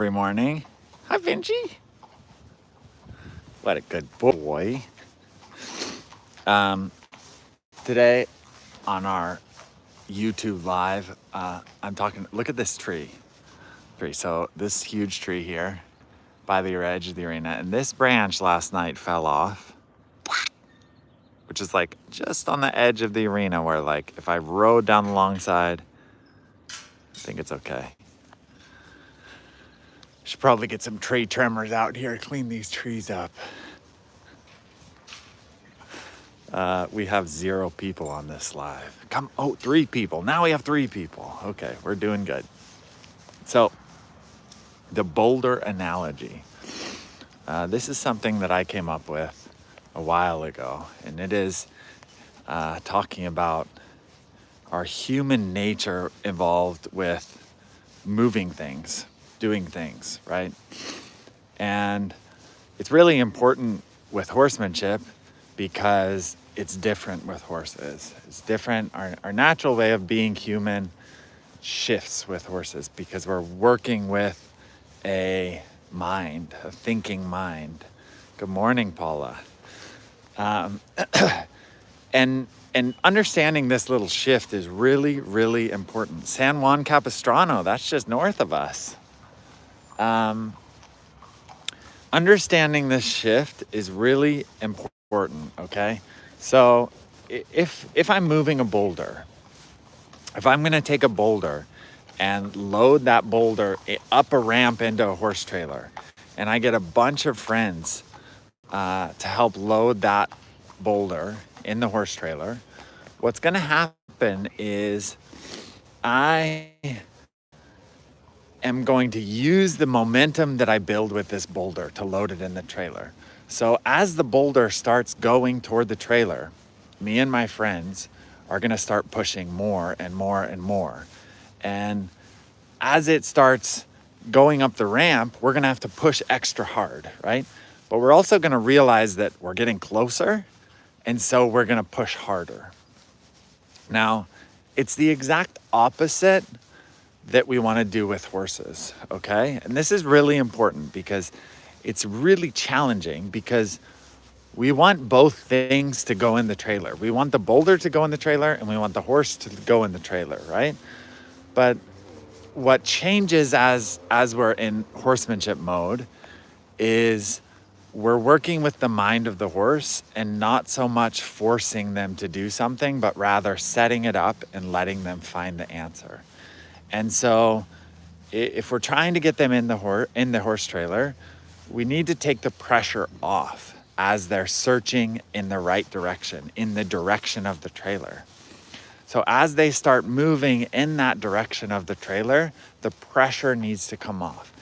every morning. Hi, Vinci. What a good boy. Today on our YouTube live, I'm talking, look at this tree. So this huge tree here by the edge of the arena, and this branch last night fell off, which is like just on the edge of the arena where like if I rode down the long side, I think it's okay. Should probably get some tree trimmers out here, clean these trees up. We have 0 people on this live. 3 people. Now we have 3 people. Okay, we're doing good. So, the Boulder analogy. This is something that I came up with a while ago, and it is talking about our human nature involved with moving things, doing things, right? And it's really important with horsemanship because it's different with horses. It's different. Our natural way of being human shifts with horses because we're working with a mind, a thinking mind. Good morning, Paula. And understanding this little shift is really, really important. San Juan Capistrano, that's just north of us. Understanding this shift is really important, okay? So if I'm moving a boulder, if I'm gonna take a boulder and load that boulder up a ramp into a horse trailer, and I get a bunch of friends to help load that boulder in the horse trailer, what's gonna happen is I am going to use the momentum that I build with this boulder to load it in the trailer. So as the boulder starts going toward the trailer, me and my friends are gonna start pushing more and more and more. And as it starts going up the ramp, we're gonna have to push extra hard, right? But we're also gonna realize that we're getting closer, and so we're gonna push harder. Now, it's the exact opposite that we wanna do with horses, okay? And this is really important because it's really challenging because we want both things to go in the trailer. We want the boulder to go in the trailer and we want the horse to go in the trailer, right? But what changes as we're in horsemanship mode is we're working with the mind of the horse and not so much forcing them to do something, but rather setting it up and letting them find the answer. And so if we're trying to get them in the horse trailer, we need to take the pressure off as they're searching in the right direction, in the direction of the trailer. So as they start moving in that direction of the trailer, the pressure needs to come off.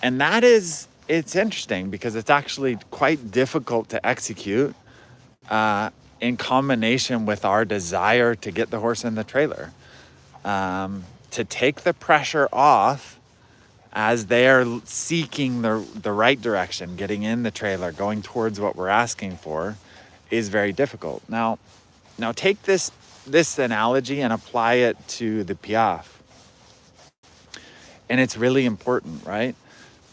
And it's interesting because it's actually quite difficult to execute in combination with our desire to get the horse in the trailer. To take the pressure off as they're seeking the right direction, getting in the trailer, going towards what we're asking for, is very difficult. Now take this analogy and apply it to the piaffe. And it's really important, right?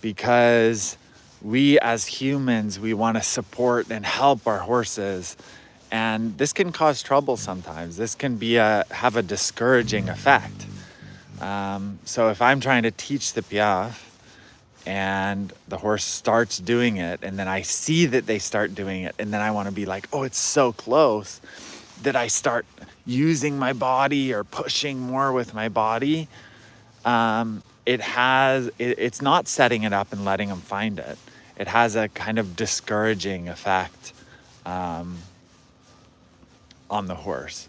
Because we as humans, we want to support and help our horses. And this can cause trouble sometimes. This can have a discouraging effect. So if I'm trying to teach the piaffe and the horse starts doing it, and then I see that they start doing it, and then I want to be like, oh, it's so close, that I start using my body or pushing more with my body, it's not setting it up and letting them find it. It has a kind of discouraging effect on the horse.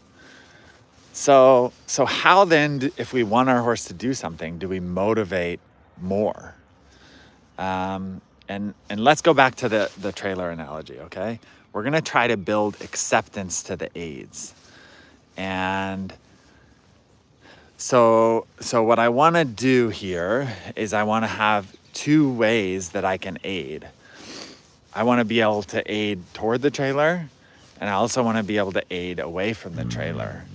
So how then, if we want our horse to do something, do we motivate more? And let's go back to the trailer analogy, okay? We're gonna try to build acceptance to the aids. And so what I wanna do here is I wanna have 2 ways that I can aid. I wanna be able to aid toward the trailer, and I also wanna be able to aid away from the trailer.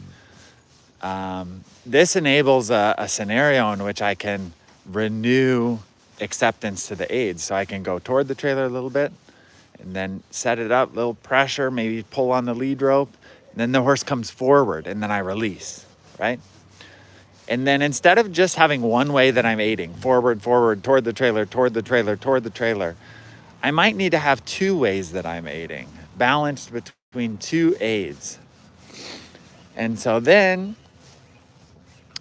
This enables a scenario in which I can renew acceptance to the aids. So I can go toward the trailer a little bit and then set it up, little pressure, maybe pull on the lead rope. And then the horse comes forward and then I release, right? And then instead of just having one way that I'm aiding, forward, forward, toward the trailer, toward the trailer, toward the trailer, I might need to have two ways that I'm aiding, balanced between two aids. And so then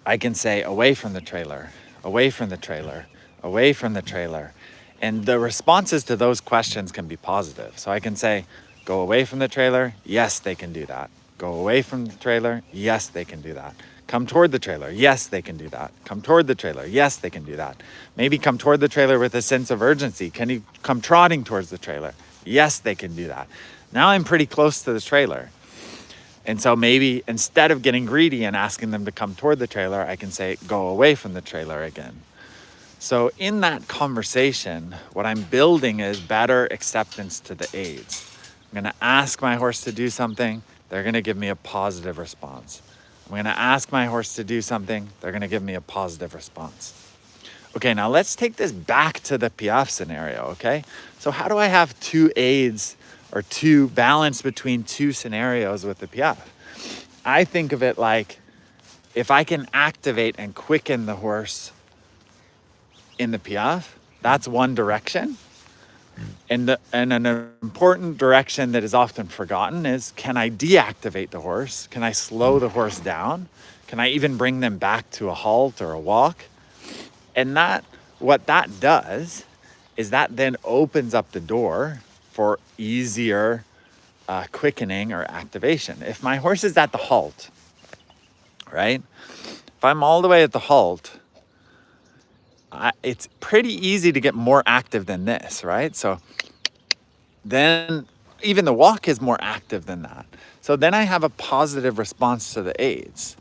I can say away from the trailer, away from the trailer, away from the trailer. And the responses to those questions can be positive. So I can say, go away from the trailer. Yes, they can do that. Go away from the trailer. Yes, they can do that. Come toward the trailer. Yes, they can do that. Come toward the trailer. Yes, they can do that. Maybe come toward the trailer with a sense of urgency. Can you come trotting towards the trailer? Yes, they can do that. Now I'm pretty close to the trailer. And so maybe instead of getting greedy and asking them to come toward the trailer, I can say, go away from the trailer again. So in that conversation, what I'm building is better acceptance to the aids. I'm gonna ask my horse to do something, they're gonna give me a positive response. I'm gonna ask my horse to do something, they're gonna give me a positive response. Okay, now let's take this back to the Piaffe scenario, okay? So how do I have two aids or two balance between two scenarios with the Piaffe? I think of it like if I can activate and quicken the horse in the Piaffe, that's one direction. And an important direction that is often forgotten is, can I deactivate the horse? Can I slow the horse down? Can I even bring them back to a halt or a walk? And what that does is that then opens up the door for easier quickening or activation. If my horse is at the halt, right? If I'm all the way at the halt, it's pretty easy to get more active than this, right? So then even the walk is more active than that. So then I have a positive response to the aids.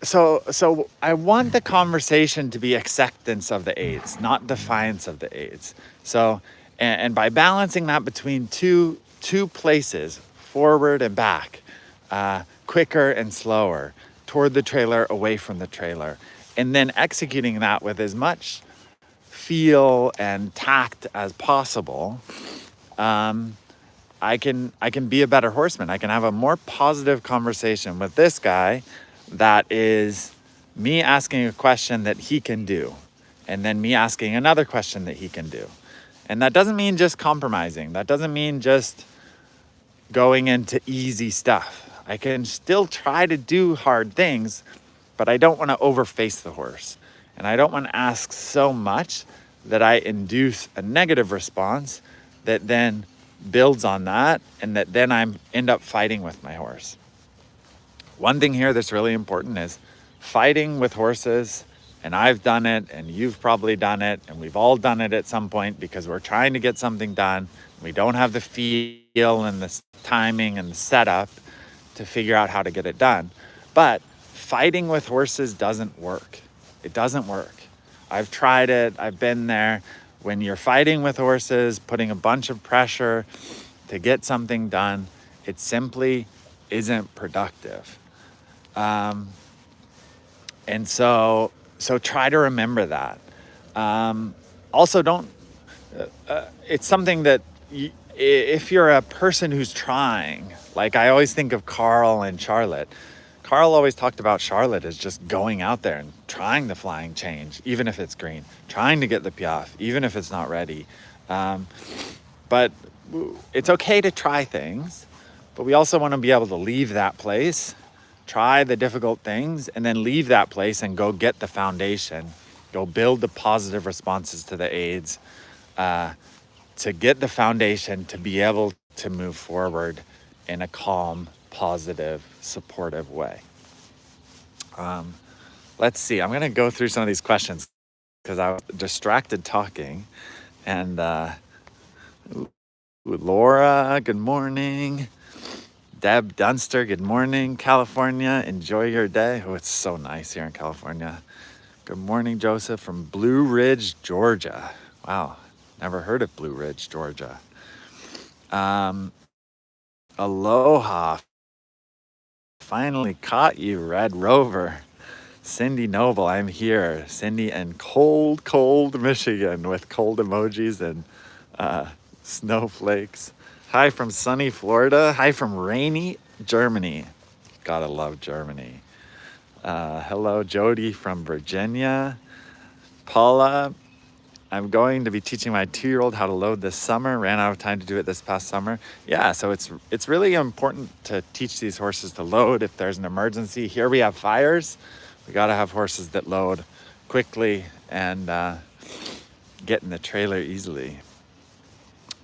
So I want the conversation to be acceptance of the aids, not defiance of the aids. So, and by balancing that between two places, forward and back, quicker and slower, toward the trailer, away from the trailer, and then executing that with as much feel and tact as possible, I can be a better horseman. I can have a more positive conversation with this guy that is me asking a question that he can do, and then me asking another question that he can do. And that doesn't mean just compromising. That doesn't mean just going into easy stuff. I can still try to do hard things, but I don't want to overface the horse. And I don't want to ask so much that I induce a negative response that then builds on that, and that then I end up fighting with my horse. One thing here that's really important is fighting with horses, and I've done it, and you've probably done it, and we've all done it at some point because we're trying to get something done. We don't have the feel and the timing and the setup to figure out how to get it done. But fighting with horses doesn't work. It doesn't work. I've tried it. I've been there. When you're fighting with horses, putting a bunch of pressure to get something done, it simply isn't productive. And so try to remember that. Also, don't, it's something that if you're a person who's trying, like I always think of Carl and Charlotte. Carl always talked about Charlotte as just going out there and trying the flying change, even if it's green, trying to get the Piaffe, even if it's not ready. But it's okay to try things, but we also want to be able to leave that place, try the difficult things, and then leave that place and go get the foundation, go build the positive responses to the aids, to get the foundation to be able to move forward in a calm, positive, supportive way. Let's see, I'm gonna go through some of these questions because I was distracted talking. And Laura, good morning. Deb Dunster, good morning. California, enjoy your day. Oh, it's so nice here in California. Good morning, Joseph from Blue Ridge, Georgia. Wow, never heard of Blue Ridge, Georgia. Aloha. Finally caught you, Red Rover. Cindy Noble, I'm here. Cindy in cold Michigan with cold emojis and snowflakes. Hi from sunny Florida. Hi from rainy Germany. Gotta love Germany. Hello, Jody from Virginia. Paula, I'm going to be teaching my 2-year-old how to load this summer. Ran out of time to do it this past summer. Yeah, so it's really important to teach these horses to load if there's an emergency. Here we have fires. We gotta have horses that load quickly and get in the trailer easily.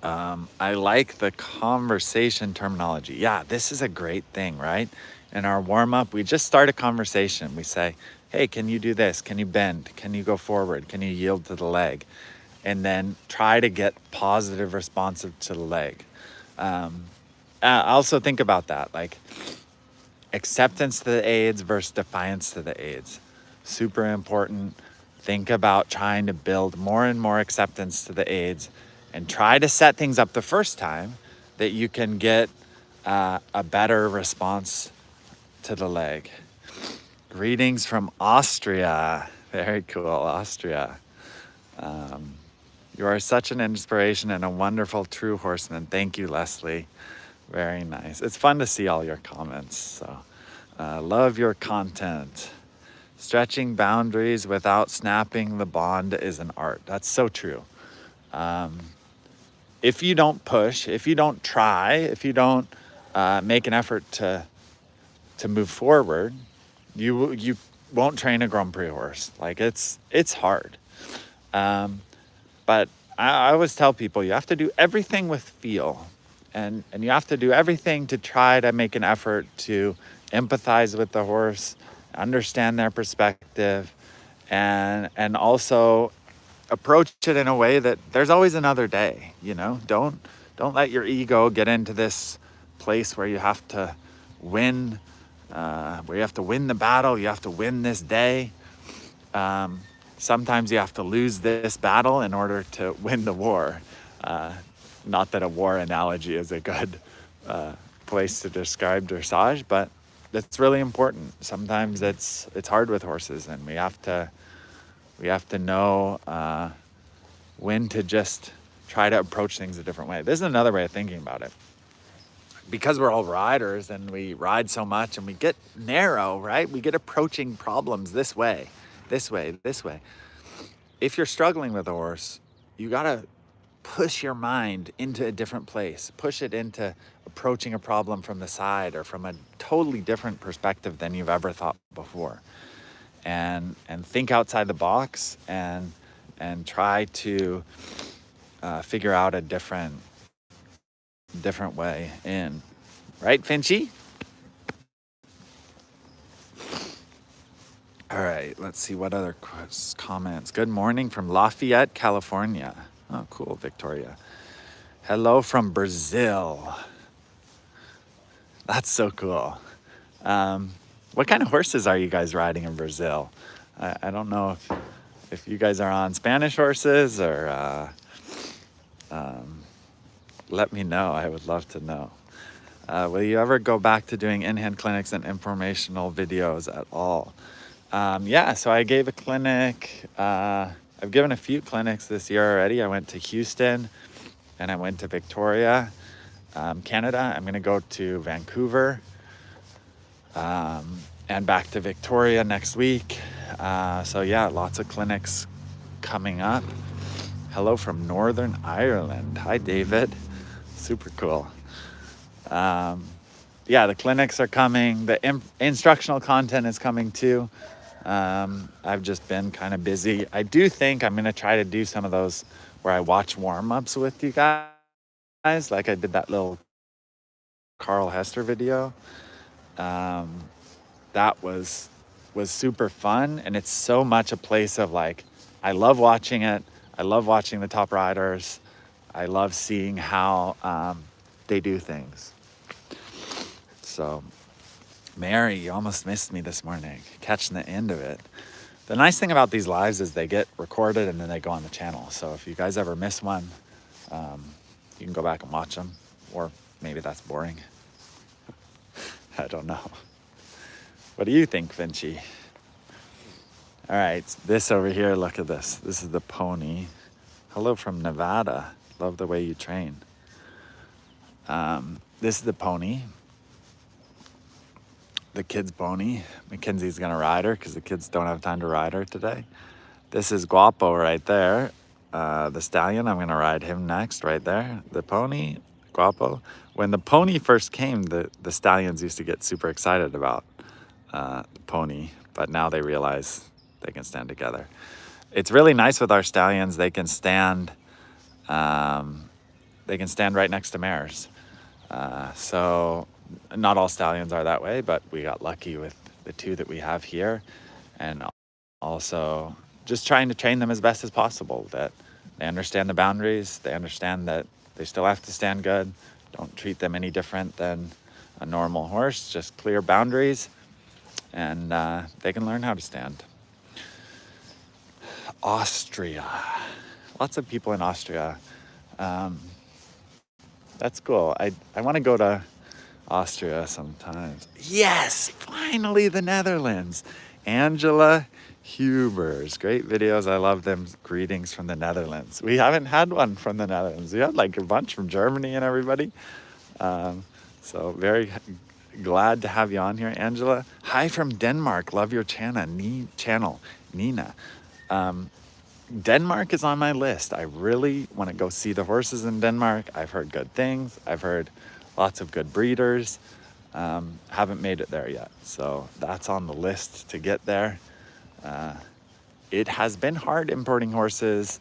I like the conversation terminology. Yeah, this is a great thing, right? In our warm-up, we just start a conversation. We say, hey, can you do this? Can you bend? Can you go forward? Can you yield to the leg? And then try to get positive responsive to the leg. Also think about that, like acceptance to the aids versus defiance to the aids. Super important. Think about trying to build more and more acceptance to the aids and try to set things up the first time that you can get a better response to the leg. Greetings from Austria. Very cool, Austria. You are such an inspiration and a wonderful true horseman. Thank you, Leslie. Very nice. It's fun to see all your comments. So, love your content. Stretching boundaries without snapping the bond is an art. That's so true. If you don't push, if you don't try, if you don't make an effort to move forward, you won't train a Grand Prix horse. Like it's hard. But I always tell people you have to do everything with feel, and you have to do everything to try to make an effort to empathize with the horse, understand their perspective, and also approach it in a way that there's always another day. You know, don't let your ego get into this place where you have to win, where you have to win the battle, you have to win this day. Sometimes you have to lose this battle in order to win the war. Not that a war analogy is a good place to describe dressage, but it's really important. Sometimes it's hard with horses, and we have to know when to just try to approach things a different way. This is another way of thinking about it. Because we're all riders and we ride so much and we get narrow, right? We get approaching problems this way. If you're struggling with a horse, you gotta push your mind into a different place. Push it into approaching a problem from the side or from a totally different perspective than you've ever thought before. And think outside the box and try to figure out a different way in. Right, Finchy? All right, let's see what other comments. Good morning from Lafayette, California. Oh, cool, Victoria. Hello from Brazil. That's so cool. What kind of horses are you guys riding in Brazil? I don't know if you guys are on Spanish horses or let me know. I would love to know. Will you ever go back to doing in-hand clinics and informational videos at all? Yeah, so I gave a clinic. I've given a few clinics this year already. I went to Houston and I went to Victoria, Canada. I'm gonna go to Vancouver and back to Victoria next week. So yeah, lots of clinics coming up. Hello from Northern Ireland. Hi, David. Super cool. Yeah, the clinics are coming. The instructional content is coming too. I've just been kind of busy. I do think I'm going to try to do some of those where I watch warm-ups with you guys. Like I did that little Carl Hester video. That was super fun. And it's so much a place of like, I love watching it. I love watching the top riders. I love seeing how they do things. So, Mary, you almost missed me this morning, catching the end of it. The nice thing about these lives is they get recorded and then they go on the channel. So if you guys ever miss one, you can go back and watch them. Or maybe that's boring. I don't know. What do you think, Vinci? All right, this over here, look at this. This is the pony. Hello from Nevada. Love the way you train. This is the pony. The kid's pony. Mackenzie's gonna ride her because the kids don't have time to ride her today. This is Guapo right there. The stallion, I'm gonna ride him next right there. The pony, Guapo. When the pony first came, the stallions used to get super excited about the pony, but now they realize they can stand together. It's really nice with our stallions. They can stand right next to mares. So not all stallions are that way, but we got lucky with the two that we have here. And also just trying to train them as best as possible, that they understand the boundaries, they understand that they still have to stand good. Don't treat them any different than a normal horse, just clear boundaries, and they can learn how to stand. Austria. Lots of people in Austria. That's cool. I want to go to Austria sometimes. Yes, finally the Netherlands. Angela Hubers. Great videos. I love them. Greetings from the Netherlands. We haven't had one from the Netherlands. We had like a bunch from Germany and everybody. So very glad to have you on here, Angela. Hi from Denmark. Love your channel, Nina. Denmark is on my list. I really want to go see the horses in Denmark. I've heard good things. I've heard lots of good breeders. Haven't made it there yet. So that's on the list to get there. It has been hard importing horses.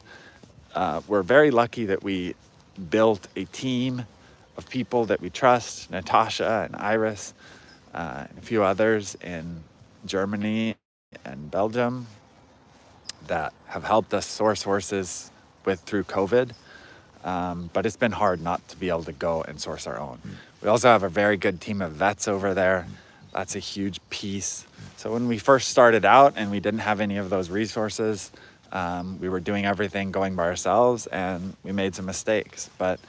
We're very lucky that we built a team of people that we trust, Natasha and Iris, and a few others in Germany and Belgium that have helped us source horses through COVID. But it's been hard not to be able to go and source our own. We also have a very good team of vets over there. That's a huge piece. So when we first started out and we didn't have any of those resources, we were doing everything going by ourselves, and we made some mistakes. But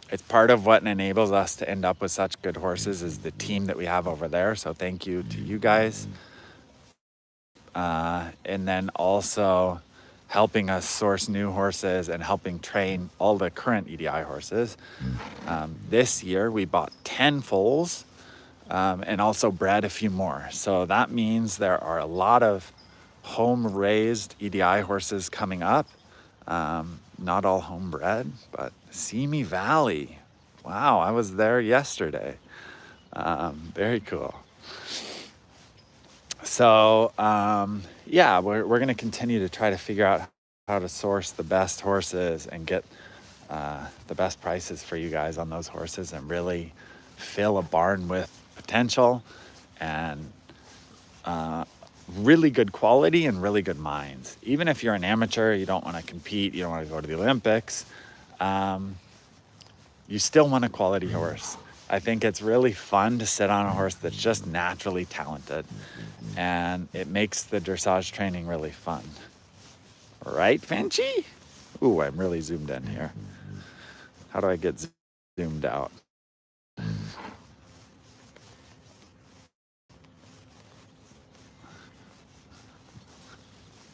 it's part of what enables us to end up with such good horses is the team that we have over there. So thank you to you guys. And then also helping us source new horses and helping train all the current EDI horses. This year we bought 10 foals and also bred a few more. So that means there are a lot of home-raised EDI horses coming up. Not all homebred, but Simi Valley. Wow, I was there yesterday. Very cool. So yeah, we're going to continue to try to figure out how to source the best horses and get the best prices for you guys on those horses and really fill a barn with potential and really good quality and really good minds. Even if you're an amateur, you don't want to compete, you don't want to go to the Olympics, you still want a quality horse. I think it's really fun to sit on a horse that's just naturally talented, and it makes the dressage training really fun. Right, Fanchi? Ooh, I'm really zoomed in here. How do I get zoomed out?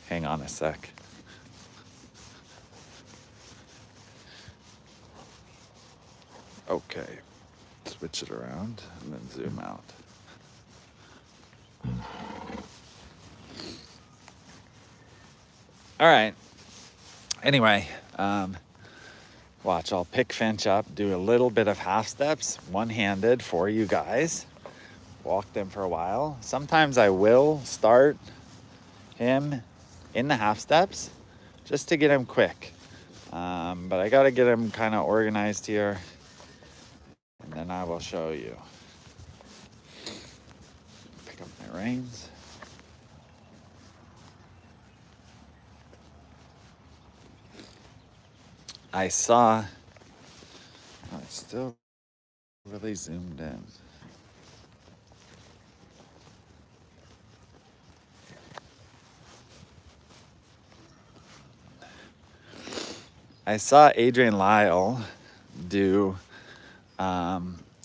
Hang on a sec. Okay, switch it around and then zoom out. All right. Anyway, watch, I'll pick Finch up, do a little bit of half steps, one-handed for you guys. Walk them for a while. Sometimes I will start him in the half steps just to get him quick. But I got to get him kind of organized here, and then I will show you. Pick up my reins. I saw, oh, it's still really zoomed in. I saw Adrienne Lyle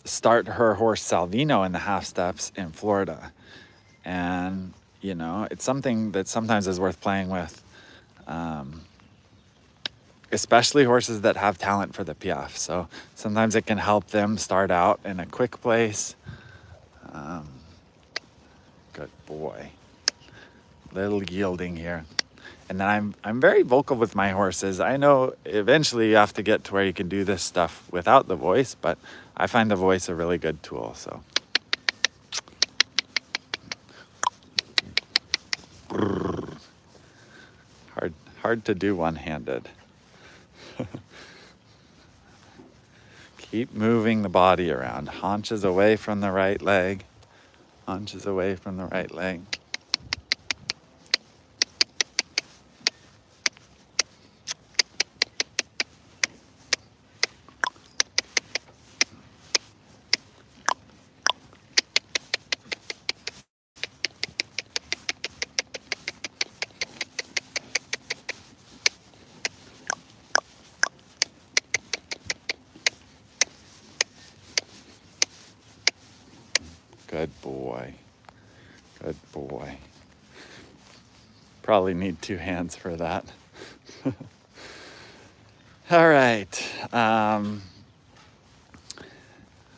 start her horse Salvino in the half steps in Florida. And you know, it's something that sometimes is worth playing with, especially horses that have talent for the piaffe. So sometimes it can help them start out in a quick place. Good boy. Little yielding here. And then I'm very vocal with my horses. I know eventually you have to get to where you can do this stuff without the voice, but I find the voice a really good tool. So hard to do one-handed. Keep moving the body around. Haunches away from the right leg. Haunches away from the right leg. Good boy. Good boy. Probably need 2 hands for that. All right. I'm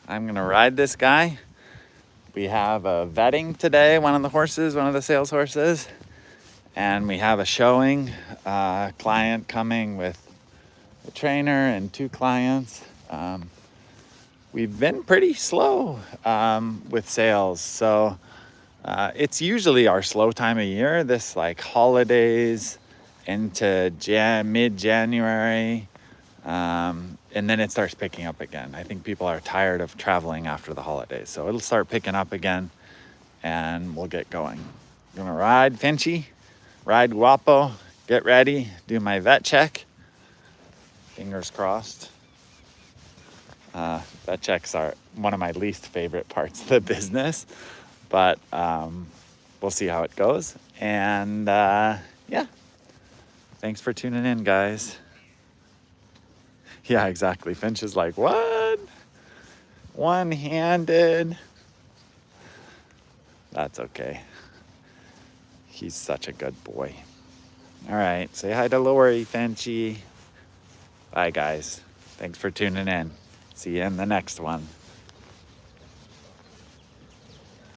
going to ride this guy. We have a vetting today, one of the horses, one of the sales horses. And we have a showing, client coming with a trainer and 2 clients. We've been pretty slow with sales. So it's usually our slow time of year, this like holidays into mid-January. And then it starts picking up again. I think people are tired of traveling after the holidays. So it'll start picking up again and we'll get going. I'm gonna ride Finchy, ride Guapo, get ready, do my vet check. Fingers crossed. Vet checks are one of my least favorite parts of the business, but we'll see how it goes. And yeah, thanks for tuning in, guys. Yeah, exactly. Finch is like, what? One-handed? That's okay. He's such a good boy. All right, say hi to Lori, Finchy. Bye, guys. Thanks for tuning in. See you in the next one.